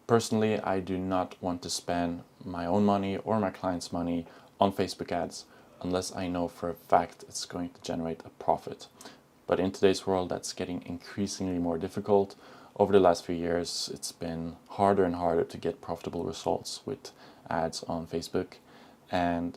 Personally, I do not want to spend my own money or my clients' money on Facebook ads unless I know for a fact it's going to generate a profit. But in today's world, that's getting increasingly more difficult. Over the last few years, it's been harder and harder to get profitable results with ads on Facebook. And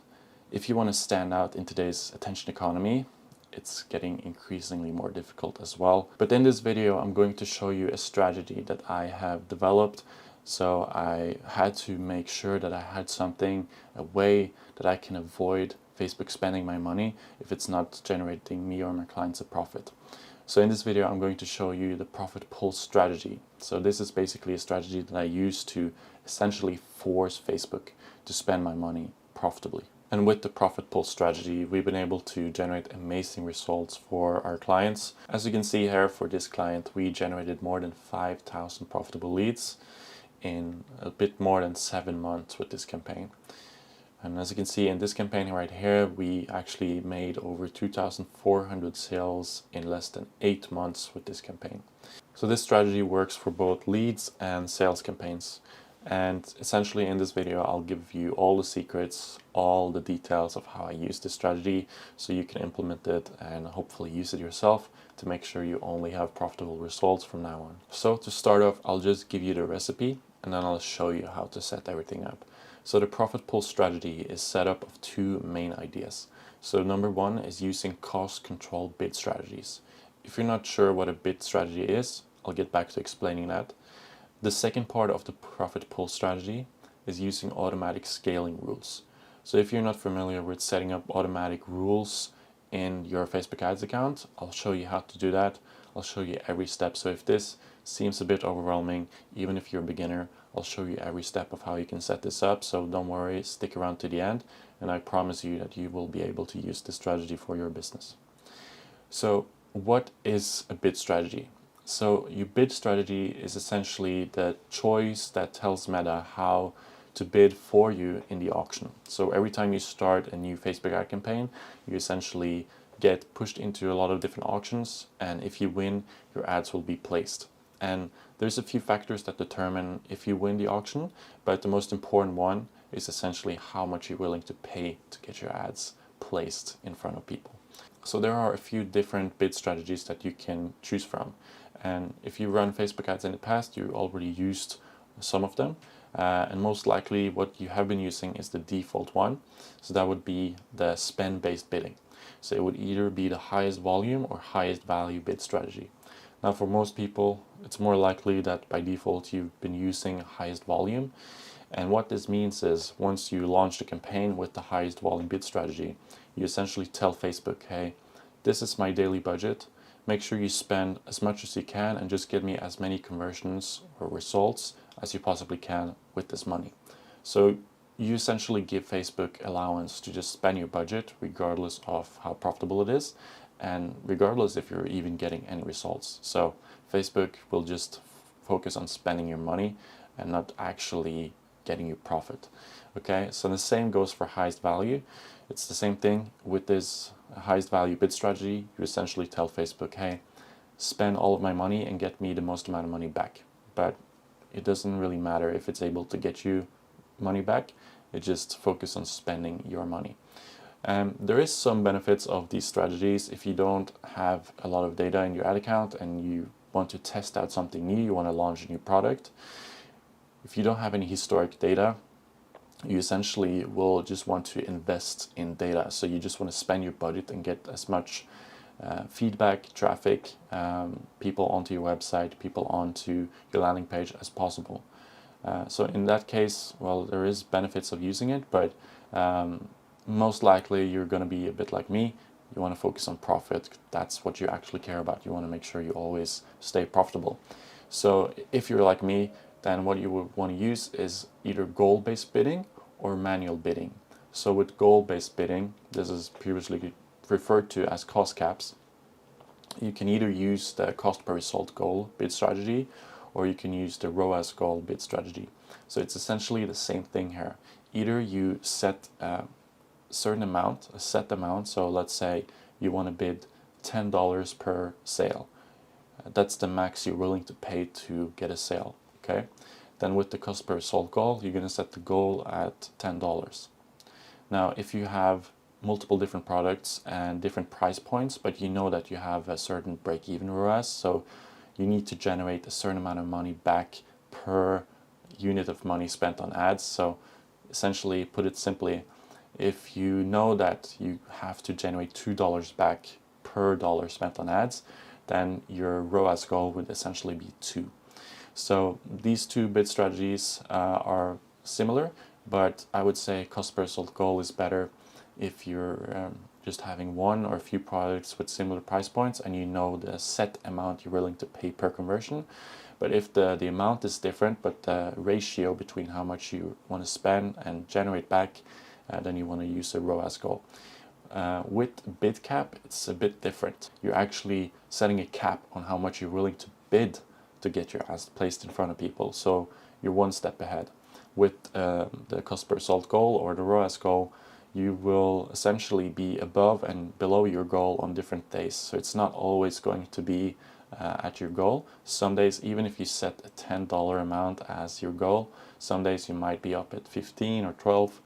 if you want to stand out in today's attention economy, it's getting increasingly more difficult as well. But in this video, I'm going to show you a strategy that I have developed. So I had to make sure that I had something, a way that I can avoid Facebook spending my money if it's not generating me or my clients a profit. So in this video, I'm going to show you the profit pull strategy. So this is basically a strategy that I use to essentially force Facebook to spend my money profitably. And with the profit pull strategy, we've been able to generate amazing results for our clients. As you can see here, for this client, we generated more than 5,000 profitable leads in a bit more than 7 months with this campaign. And as you can see in this campaign right here, we actually made over 2,400 sales in less than 8 months with this campaign. So this strategy works for both leads and sales campaigns. And essentially in this video, I'll give you all the secrets, all the details of how I use this strategy so you can implement it and hopefully use it yourself to make sure you only have profitable results from now on. So to start off, I'll just give you the recipe and then I'll show you how to set everything up. So the profit pull strategy is set up of two main ideas. So number one is using cost control bid strategies. If you're not sure what a bid strategy is, I'll get back to explaining that. The second part of the profit pull strategy is using automatic scaling rules. So if you're not familiar with setting up automatic rules in your Facebook ads account, I'll show you how to do that. I'll show you every step. So if this seems a bit overwhelming, even if you're a beginner, I'll show you every step of how you can set this up. So don't worry, stick around to the end, and I promise you that you will be able to use this strategy for your business. So what is a bid strategy? So your bid strategy is essentially the choice that tells Meta how to bid for you in the auction. So every time you start a new Facebook ad campaign, you essentially get pushed into a lot of different auctions, and if you win, your ads will be placed. And there's a few factors that determine if you win the auction, but the most important one is essentially how much you're willing to pay to get your ads placed in front of people. So there are a few different bid strategies that you can choose from. And if you run Facebook ads in the past, you already used some of them. And most likely what you have been using is the default one. So that would be the spend-based bidding. So it would either be the highest volume or highest value bid strategy. Now for most people, it's more likely that by default you've been using highest volume. And what this means is once you launch the campaign with the highest volume bid strategy, you essentially tell Facebook, hey, this is my daily budget. Make sure you spend as much as you can and just get me as many conversions or results as you possibly can with this money. So you essentially give Facebook allowance to just spend your budget regardless of how profitable it is and regardless if you're even getting any results. So Facebook will just focus on spending your money and not actually getting you profit. Okay, so the same goes for highest value. It's the same thing with this highest value bid strategy. You essentially tell Facebook, hey, spend all of my money and get me the most amount of money back. But it doesn't really matter if it's able to get you money back. It just focus on spending your money. There is some benefits of these strategies if you don't have a lot of data in your ad account and you want to test out something new, you want to launch a new product. If you don't have any historic data, you essentially will just want to invest in data. So you just want to spend your budget and get as much feedback, traffic, people onto your website, people onto your landing page as possible. So in that case, well, there is benefits of using it, but most likely you're going to be a bit like me. You want to focus on profit. That's what you actually care about. You want to make sure you always stay profitable. So if you're like me, then what you would want to use is either goal-based bidding or manual bidding. So with goal-based bidding, this is previously referred to as cost caps. You can either use the cost per result goal bid strategy or you can use the ROAS goal bid strategy. So it's essentially the same thing here. Either you set a certain amount, a set amount, so let's say you want to bid $10 per sale. That's the max you're willing to pay to get a sale. Okay. then with the cost per result goal, you're going to set the goal at $10. Now, if you have multiple different products and different price points, but you know that you have a certain break-even ROAS, so you need to generate a certain amount of money back per unit of money spent on ads. So essentially, put it simply, if you know that you have to generate $2 back per dollar spent on ads, then your ROAS goal would essentially be 2. So these two bid strategies are similar, but I would say cost per result goal is better if you're just having one or a few products with similar price points and you know the set amount you're willing to pay per conversion. But if the amount is different, but the ratio between how much you want to spend and generate back, then you want to use a ROAS goal. With bid cap, it's a bit different. You're actually setting a cap on how much you're willing to bid to get your ads placed in front of people. So you're one step ahead. With the cost per result goal or the ROAS goal, you will essentially be above and below your goal on different days. So it's not always going to be at your goal. Some days, even if you set a $10 amount as your goal, some days you might be up at 15 or 12,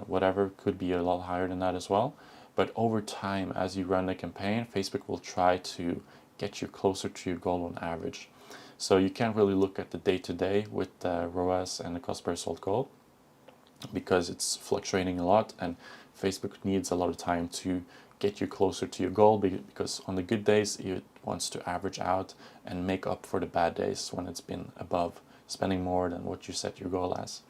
whatever, could be a lot higher than that as well. But over time, as you run the campaign, Facebook will try to get you closer to your goal on average. So you can't really look at the day-to-day with the ROAS and the cost per result goal because it's fluctuating a lot, and Facebook needs a lot of time to get you closer to your goal, because on the good days it wants to average out and make up for the bad days when it's been above, spending more than what you set your goal as.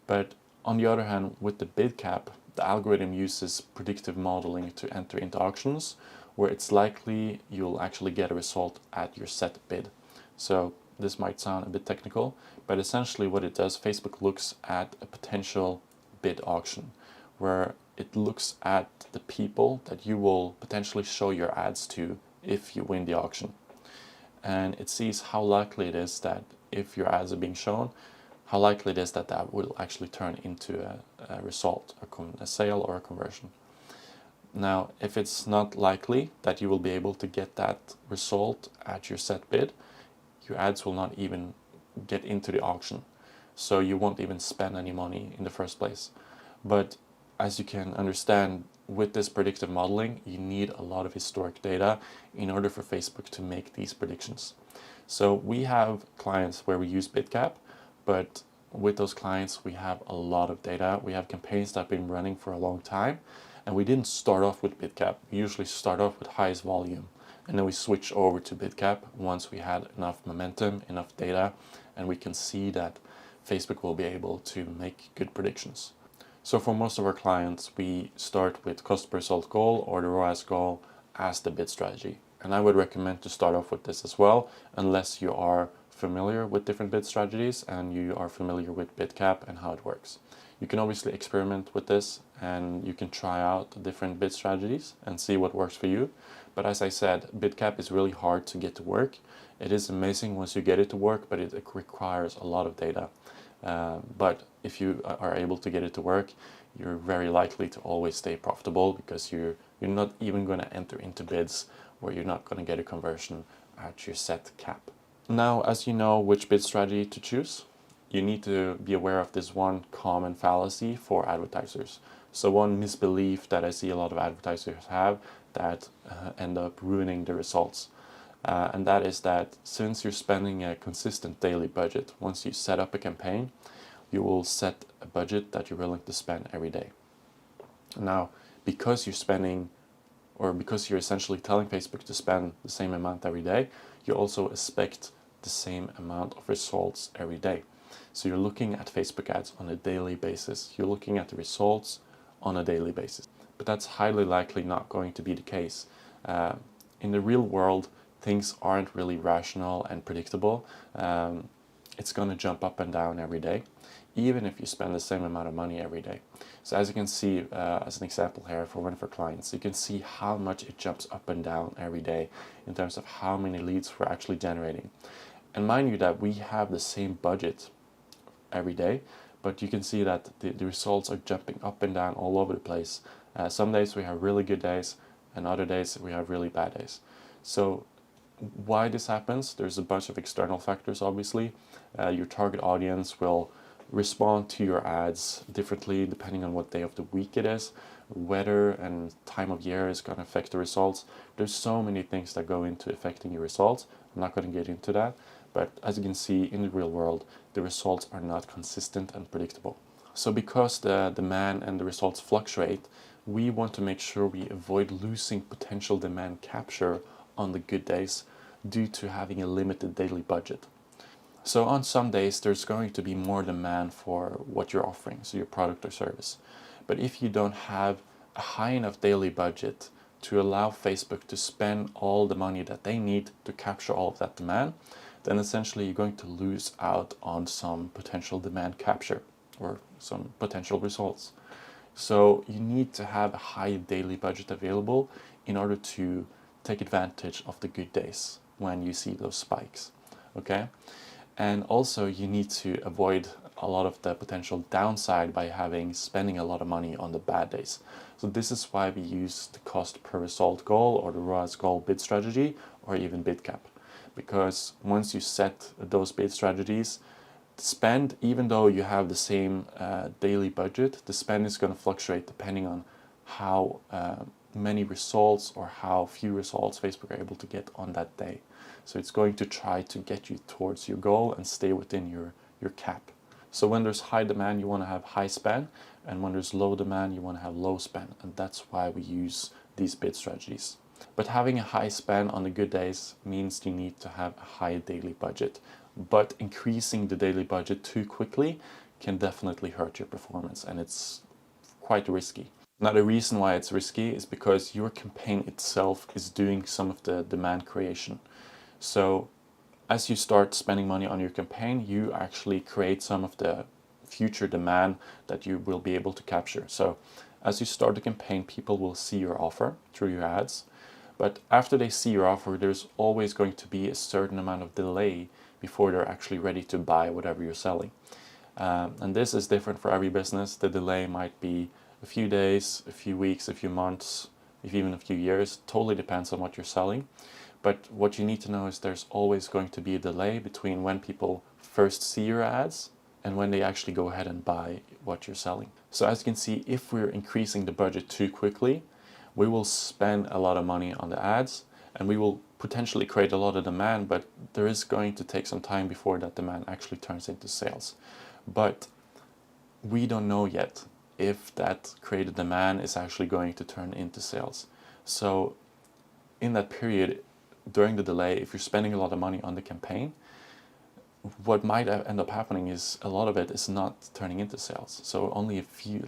But on the other hand, with the bid cap, the algorithm uses predictive modeling to enter into auctions where it's likely you'll actually get a result at your set bid. So this might sound a bit technical, but essentially what it does, Facebook looks at a potential bid auction where it looks at the people that you will potentially show your ads to if you win the auction. And it sees how likely it is that if your ads are being shown, how likely it is that that will actually turn into a result, a sale or a conversion. Now, if it's not likely that you will be able to get that result at your set bid, your ads will not even get into the auction. So you won't even spend any money in the first place. But as you can understand, with this predictive modeling, you need a lot of historic data in order for Facebook to make these predictions. So we have clients where we use BidCap, but with those clients, we have a lot of data. We have campaigns that have been running for a long time, and we didn't start off with BidCap. We usually start off with highest volume, and then we switch over to BidCap once we had enough momentum, enough data, and we can see that Facebook will be able to make good predictions. So for most of our clients, we start with cost per result goal or the ROAS goal as the bid strategy. And I would recommend to start off with this as well, unless you are familiar with different bid strategies and you are familiar with BidCap and how it works. You can obviously experiment with this and you can try out different bid strategies and see what works for you. But as I said, BidCap is really hard to get to work. It is amazing once you get it to work, but it requires a lot of data. But if you are able to get it to work, you're very likely to always stay profitable because you're not even going to enter into bids where you're not going to get a conversion at your set cap. Now, as you know which bid strategy to choose, you need to be aware of this one common fallacy for advertisers. So one misbelief that I see a lot of advertisers have that end up ruining the results. And that is that since you're spending a consistent daily budget, once you set up a campaign, you will set a budget that you're willing to spend every day. Now, because you're spending, or because you're essentially telling Facebook to spend the same amount every day, you also expect the same amount of results every day. So you're looking at Facebook ads on a daily basis. You're looking at the results on a daily basis. But that's highly likely not going to be the case. In the real world, things aren't really rational and predictable. It's going to jump up and down every day, even if you spend the same amount of money every day. So as you can see, as an example here for one of our clients, you can see how much it jumps up and down every day in terms of how many leads we're actually generating. And mind you that we have the same budget every day, but you can see that the results are jumping up and down all over the place. Some days we have really good days, and other days we have really bad days. So Why this happens, there's a bunch of external factors, obviously. Your target audience will respond to your ads differently depending on what day of the week it is. Weather and time of year is going to affect the results. There's so many things that go into affecting your results. I'm not going to get into that, but as you can see in the real world, the results are not consistent and predictable. So because the demand and the results fluctuate, we want to make sure we avoid losing potential demand capture on the good days due to having a limited daily budget. So on some days, there's going to be more demand for what you're offering, so your product or service. But if you don't have a high enough daily budget to allow Facebook to spend all the money that they need to capture all of that demand, then essentially you're going to lose out on some potential demand capture or some potential results. So you need to have a high daily budget available in order to take advantage of the good days when you see those spikes. Okay? And also you need to avoid a lot of the potential downside by spending a lot of money on the bad days. So this is why we use the cost per result goal or the ROAS goal bid strategy or even bid cap. Because once you set those bid strategies, spend, even though you have the same daily budget, the spend is going to fluctuate depending on how many results or how few results Facebook are able to get on that day. So it's going to try to get you towards your goal and stay within your cap. So when there's high demand, you want to have high spend, and when there's low demand, you want to have low spend, and that's why we use these bid strategies. But having a high spend on the good days means you need to have a high daily budget. But increasing the daily budget too quickly can definitely hurt your performance, and it's quite risky. Now, the reason why it's risky is because your campaign itself is doing some of the demand creation. So as you start spending money on your campaign, you actually create some of the future demand that you will be able to capture. So as you start the campaign, people will see your offer through your ads. But after they see your offer, there's always going to be a certain amount of delay before they're actually ready to buy whatever you're selling. And this is different for every business. The delay might be a few days, a few weeks, a few months, if even a few years. Totally depends on what you're selling. But what you need to know is there's always going to be a delay between when people first see your ads and when they actually go ahead and buy what you're selling. So as you can see, if we're increasing the budget too quickly, we will spend a lot of money on the ads and we will potentially create a lot of demand, but there is going to take some time before that demand actually turns into sales. But we don't know yet if that created demand is actually going to turn into sales. So in that period, during the delay, if you're spending a lot of money on the campaign, what might end up happening is a lot of it is not turning into sales. So only a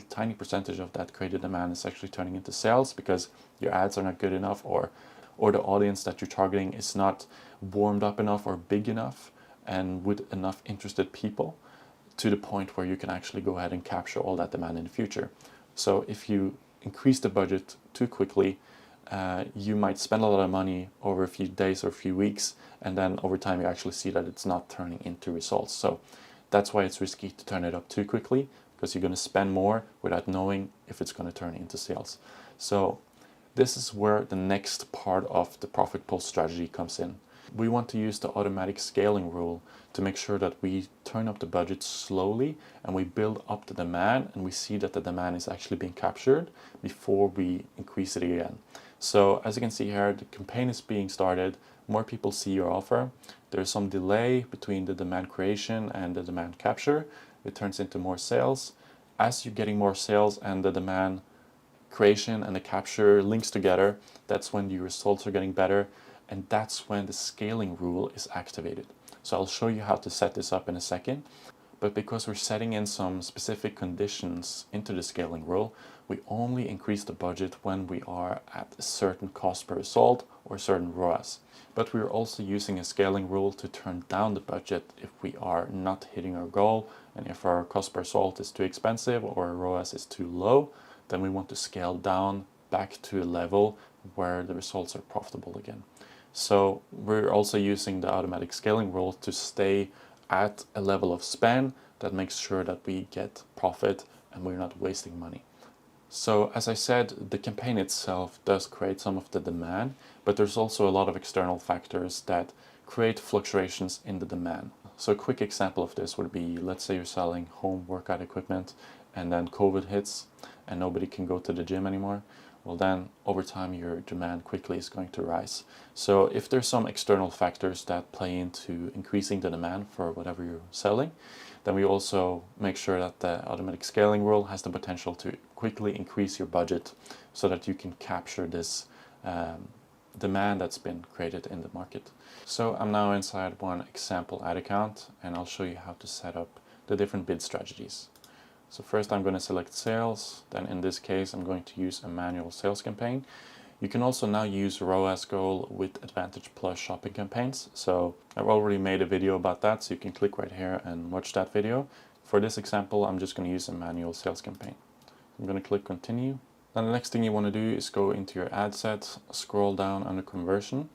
tiny percentage of that created demand is actually turning into sales because your ads are not good enough, or the audience that you're targeting is not warmed up enough or big enough and with enough interested people to the point where you can actually go ahead and capture all that demand in the future. So if you increase the budget too quickly, you might spend a lot of money over a few days or a few weeks, and then over time you actually see that it's not turning into results. So that's why it's risky to turn it up too quickly, because you're going to spend more without knowing if it's going to turn into sales. So this is where the next part of the profit pool strategy comes in. We want to use the automatic scaling rule to make sure that we turn up the budget slowly and we build up the demand and we see that the demand is actually being captured before we increase it again. So as you can see here, the campaign is being started, more people see your offer, there's some delay between the demand creation and the demand capture, it turns into more sales. As you're getting more sales and the demand creation and the capture links together, that's when your results are getting better, and that's when the scaling rule is activated. So I'll show you how to set this up in a second, but because we're setting in some specific conditions into the scaling rule, we only increase the budget when we are at a certain cost per result or certain ROAS. But we're also using a scaling rule to turn down the budget if we are not hitting our goal, and if our cost per result is too expensive or our ROAS is too low, then we want to scale down back to a level where the results are profitable again. So we're also using the automatic scaling rule to stay at a level of spend that makes sure that we get profit and we're not wasting money. So as I said, the campaign itself does create some of the demand, but there's also a lot of external factors that create fluctuations in the demand. So a quick example of this would be, let's say you're selling home workout equipment and then COVID hits and nobody can go to the gym anymore. Well, then over time your demand quickly is going to rise. So if there's some external factors that play into increasing the demand for whatever you're selling, then we also make sure that the automatic scaling rule has the potential to quickly increase your budget so that you can capture this demand that's been created in the market. So I'm now inside one example ad account and I'll show you how to set up the different bid strategies. So first I'm going to select sales, then in this case I'm going to use a manual sales campaign. You can also now use ROAS goal with Advantage Plus shopping campaigns. So I've already made a video about that, so you can click right here and watch that video. For this example, I'm just going to use a manual sales campaign. I'm going to click continue. Then the next thing you want to do is go into your ad set, scroll down under conversion,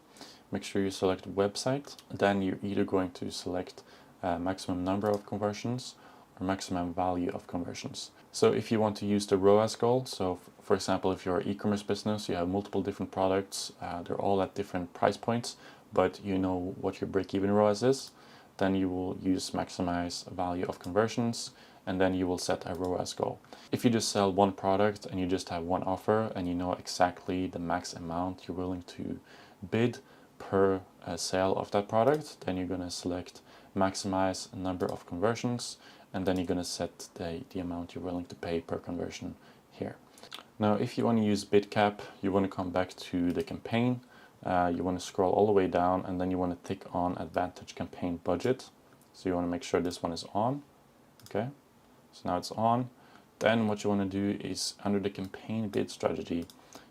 make sure you select website. Then you're either going to select maximum number of conversions or maximum value of conversions. So if you want to use the ROAS goal, so for example, if you're an e-commerce business, you have multiple different products, they're all at different price points, but you know what your break-even ROAS is, then you will use maximize value of conversions, and then you will set a ROAS goal. If you just sell one product and you just have one offer and you know exactly the max amount you're willing to bid per sale of that product, then you're going to select maximize number of conversions, and then you're going to set the amount you're willing to pay per conversion here. Now if you want to use bid cap, you want to come back to the campaign, you want to scroll all the way down and then you want to tick on Advantage Campaign Budget. So you want to make sure this one is on. Okay, so now it's on. Then what you want to do is under the campaign bid strategy,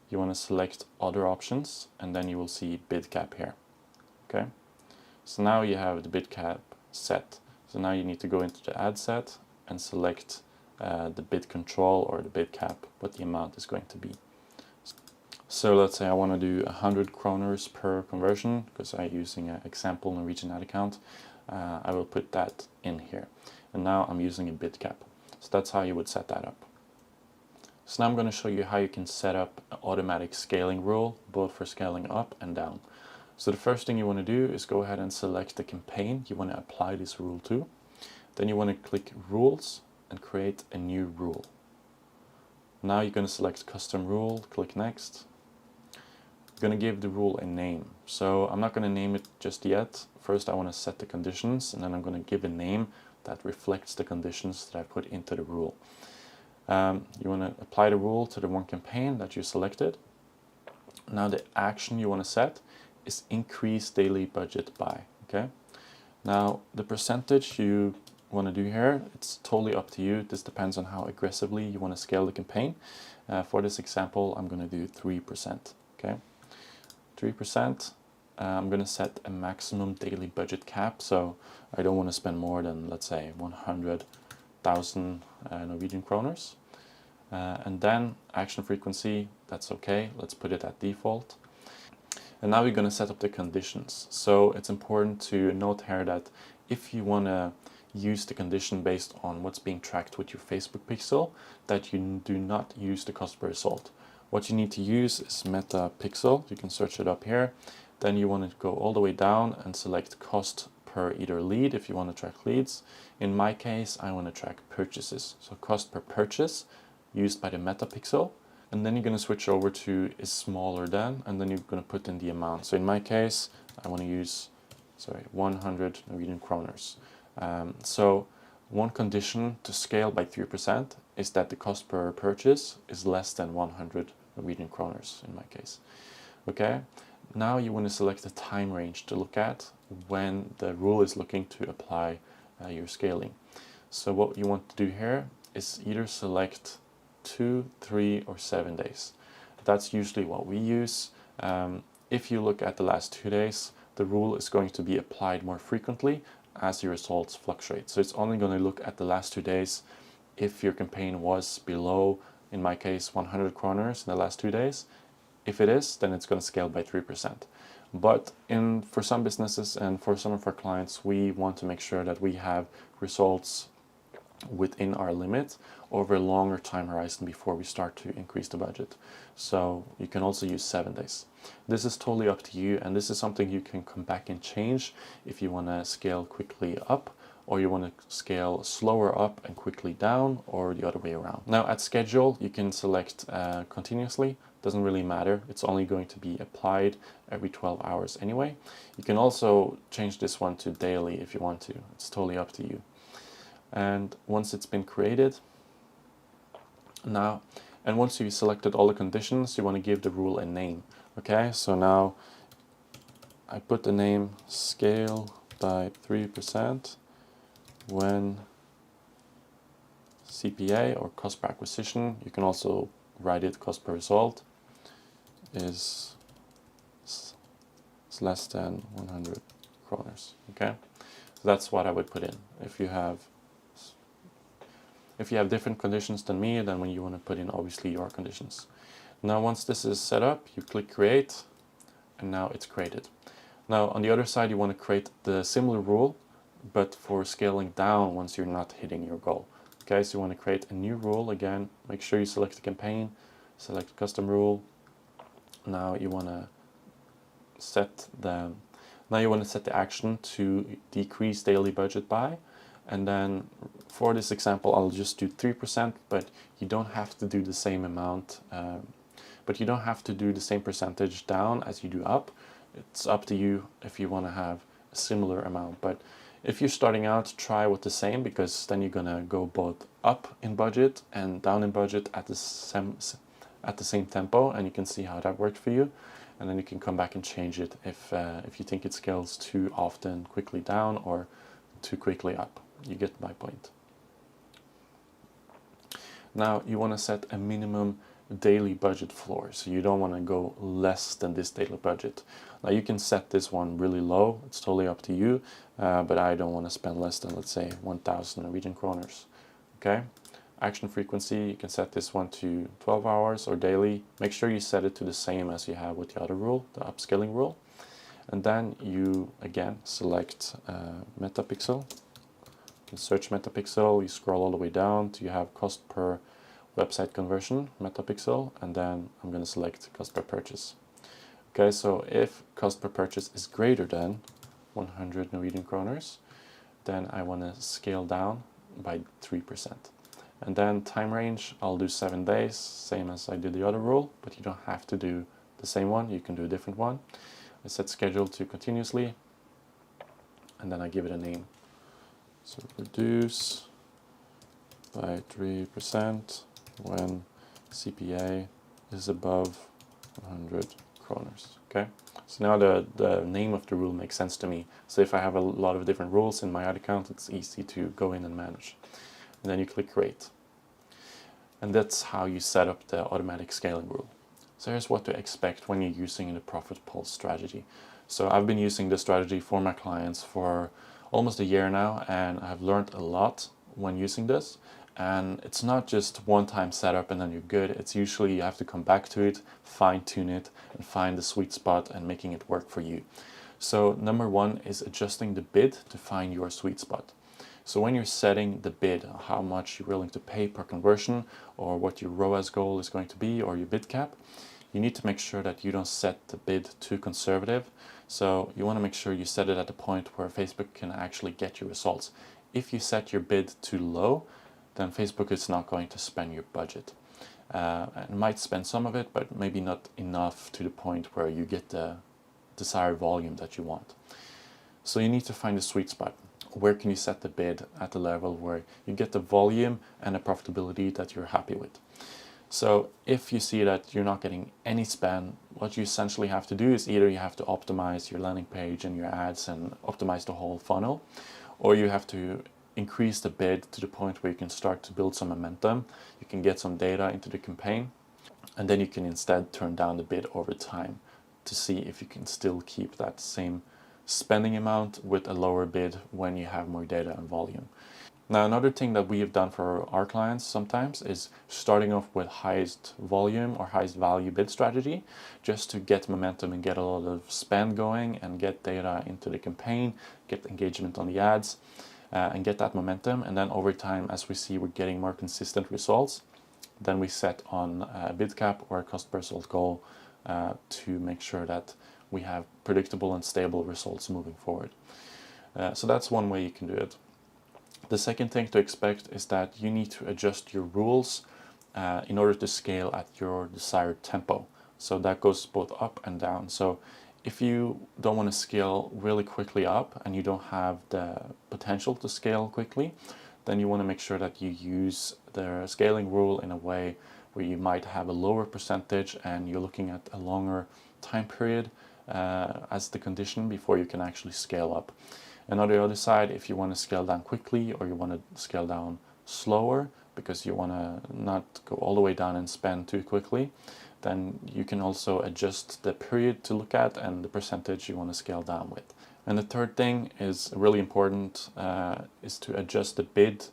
you want to select other options and then you will see bid cap here. Okay, so now you have the bid cap set. So now you need to go into the ad set and select the bid control or the bid cap, what the amount is going to be. So let's say I want to do 100 kroners per conversion because I'm using an example Norwegian ad account. I will put that in here. And now I'm using a bid cap. So that's how you would set that up. So now I'm going to show you how you can set up an automatic scaling rule, both for scaling up and down. So the first thing you want to do is go ahead and select the campaign you want to apply this rule to. Then you want to click Rules and create a new rule. Now you're going to select Custom Rule, click Next. You're going to give the rule a name. So I'm not going to name it just yet. First I want to set the conditions and then I'm going to give a name that reflects the conditions that I put into the rule. You want to apply the rule to the one campaign that you selected. Now the action you want to set is increase daily budget by. Okay. Now the percentage you want to do here, it's totally up to you. This depends on how aggressively you want to scale the campaign. For this example, I'm going to do 3%. Okay, 3%. I'm going to set a maximum daily budget cap, so I don't want to spend more than, let's say, 100,000 Norwegian kroners. And then action frequency, that's okay. Let's put it at default. And now we're going to set up the conditions. So it's important to note here that if you want to use the condition based on what's being tracked with your Facebook pixel, that you do not use the cost per result. What you need to use is Meta Pixel. You can search it up here. Then you want to go all the way down and select cost per either lead if you want to track leads. In my case, I want to track purchases. So cost per purchase used by the Meta Pixel. And then you're going to switch over to is smaller than, and then you're going to put in the amount. So in my case, I want to use 100 Norwegian kroners. So one condition to scale by 3% is that the cost per purchase is less than 100 Norwegian kroners in my case. Okay, now you want to select the time range to look at when the rule is looking to apply your scaling. So what you want to do here is either select 2, 3, or 7 days. That's usually what we use. If you look at the last 2 days, the rule is going to be applied more frequently as your results fluctuate. So it's only going to look at the last 2 days. If your campaign was below, in my case, 100 kroners in the last 2 days, if it is, then it's going to scale by 3%. But for some businesses and for some of our clients, we want to make sure that we have results within our limit over a longer time horizon before we start to increase the budget. So you can also use 7 days. This is totally up to you, and this is something you can come back and change if you want to scale quickly up, or you want to scale slower up and quickly down, or the other way around. Now at schedule, you can select continuously. Doesn't really matter. It's only going to be applied every 12 hours anyway. You can also change this one to daily if you want to. It's totally up to you. And once it's been created, once you've selected all the conditions, you want to give the rule a name. Okay, so now I put the name scale by 3% when CPA, or cost per acquisition, you can also write it cost per result, is less than 100 kroners. Okay, so that's what I would put in. If you have different conditions than me, then when you want to put in obviously your conditions. Now once this is set up, you click create, and now it's created. Now on the other side, you want to create the similar rule, but for scaling down once you're not hitting your goal. Okay, so you want to create a new rule. Again, make sure you select the campaign, select custom rule. Now you want to set the action to decrease daily budget by, and then for this example I'll just do 3%, but you don't have to do the same amount, but you don't have to do the same percentage down as you do up. It's up to you if you want to have a similar amount, but if you're starting out, try with the same, because then you're gonna go both up in budget and down in budget at the same tempo, and you can see how that worked for you. And then you can come back and change it if you think it scales too often quickly down or too quickly up. You get my point. Now you want to set a minimum daily budget floor, so you don't want to go less than this daily budget. Now you can set this one really low, it's totally up to you, but I don't want to spend less than, let's say, 1,000 Norwegian kroners. Okay, action frequency, you can set this one to 12 hours or daily. Make sure you set it to the same as you have with the other rule, the upscaling rule. And then you again select metapixel. You can search metapixel, you scroll all the way down till you have cost per website conversion, metapixel, and then I'm going to select cost per purchase. Okay, so if cost per purchase is greater than 100 Norwegian kroners, then I want to scale down by 3%. And then time range, I'll do 7 days, same as I did the other rule, but you don't have to do the same one, you can do a different one. I set schedule to continuously, and then I give it a name. So reduce by 3% when CPA is above 100 kroners. Okay, so now the name of the rule makes sense to me. So if I have a lot of different rules in my ad account, it's easy to go in and manage. And then you click create. And that's how you set up the automatic scaling rule. So here's what to expect when you're using the Profit Pulse strategy. So I've been using this strategy for my clients for almost a year now, and I've learned a lot when using this. And it's not just one-time setup and then you're good. It's usually you have to come back to it, fine-tune it, and find the sweet spot and making it work for you. So number one is adjusting the bid to find your sweet spot. So when you're setting the bid, how much you're willing to pay per conversion, or what your ROAS goal is going to be, or your bid cap, you need to make sure that you don't set the bid too conservative. So you want to make sure you set it at the point where Facebook can actually get you results. If you set your bid too low, then Facebook is not going to spend your budget. It might spend some of it, but maybe not enough to the point where you get the desired volume that you want. So you need to find a sweet spot. Where can you set the bid at the level where you get the volume and the profitability that you're happy with? So if you see that you're not getting any spend, what you essentially have to do is either you have to optimize your landing page and your ads and optimize the whole funnel, or you have to increase the bid to the point where you can start to build some momentum. You can get some data into the campaign, and then you can instead turn down the bid over time to see if you can still keep that same spending amount with a lower bid when you have more data and volume. Now, another thing that we have done for our clients sometimes is starting off with highest volume or highest value bid strategy, just to get momentum and get a lot of spend going and get data into the campaign, get engagement on the ads. and get that momentum. And then over time, as we see we're getting more consistent results, then we set on a bid cap or a cost per result goal to make sure that we have predictable and stable results moving forward. So that's one way you can do it. The second thing to expect is that you need to adjust your rules in order to scale at your desired tempo. So that goes both up and down. So if you don't want to scale really quickly up and you don't have the potential to scale quickly, then you want to make sure that you use the scaling rule in a way where you might have a lower percentage and you're looking at a longer time period as the condition before you can actually scale up. And on the other side, if you want to scale down quickly or you want to scale down slower because you want to not go all the way down and spend too quickly, then you can also adjust the period to look at and the percentage you want to scale down with. And the third thing is really important, is to adjust the bid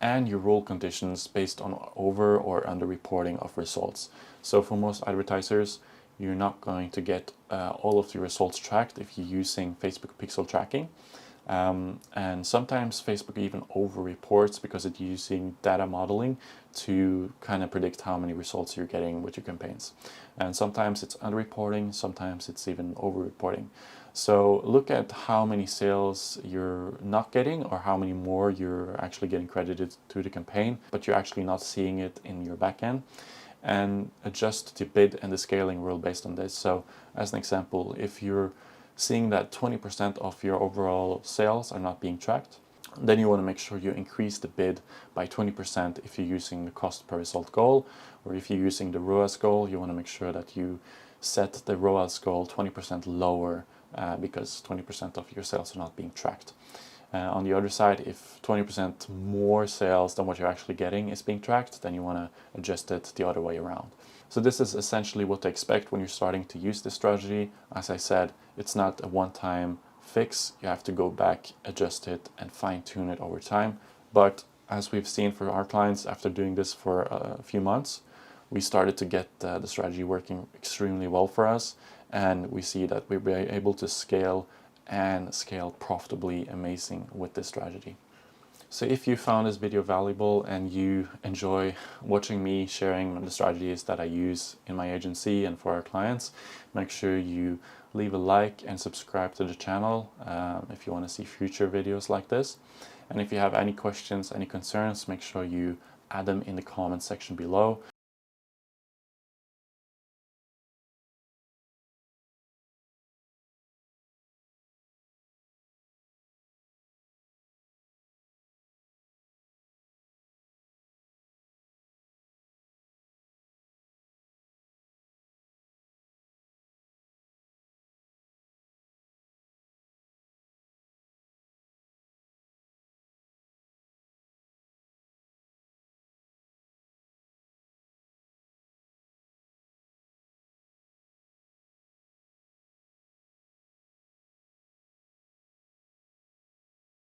and your rule conditions based on over or under reporting of results. So for most advertisers, you're not going to get all of the results tracked if you're using Facebook pixel tracking. And sometimes Facebook even over reports because it's using data modeling to kind of predict how many results you're getting with your campaigns. And sometimes it's under reporting, sometimes it's even over reporting. So look at how many sales you're not getting or how many more you're actually getting credited to the campaign, but you're actually not seeing it in your backend, and adjust the bid and the scaling rule based on this. So as an example, if you're seeing that 20% of your overall sales are not being tracked, then you want to make sure you increase the bid by 20% if you're using the cost per result goal, or if you're using the ROAS goal, you want to make sure that you set the ROAS goal 20% lower because 20% of your sales are not being tracked. On the other side, if 20% more sales than what you're actually getting is being tracked, then you want to adjust it the other way around. So this is essentially what to expect when you're starting to use this strategy. As I said, it's not a one-time fix. You have to go back, adjust it, and fine-tune it over time. But as we've seen for our clients, after doing this for a few months, we started to get the strategy working extremely well for us. And we see that we'll be able to scale and scale profitably amazing with this strategy. So if you found this video valuable and you enjoy watching me sharing the strategies that I use in my agency and for our clients, make sure you leave a like and subscribe to the channel if you want to see future videos like this. And if you have any questions, any concerns, make sure you add them in the comment section below.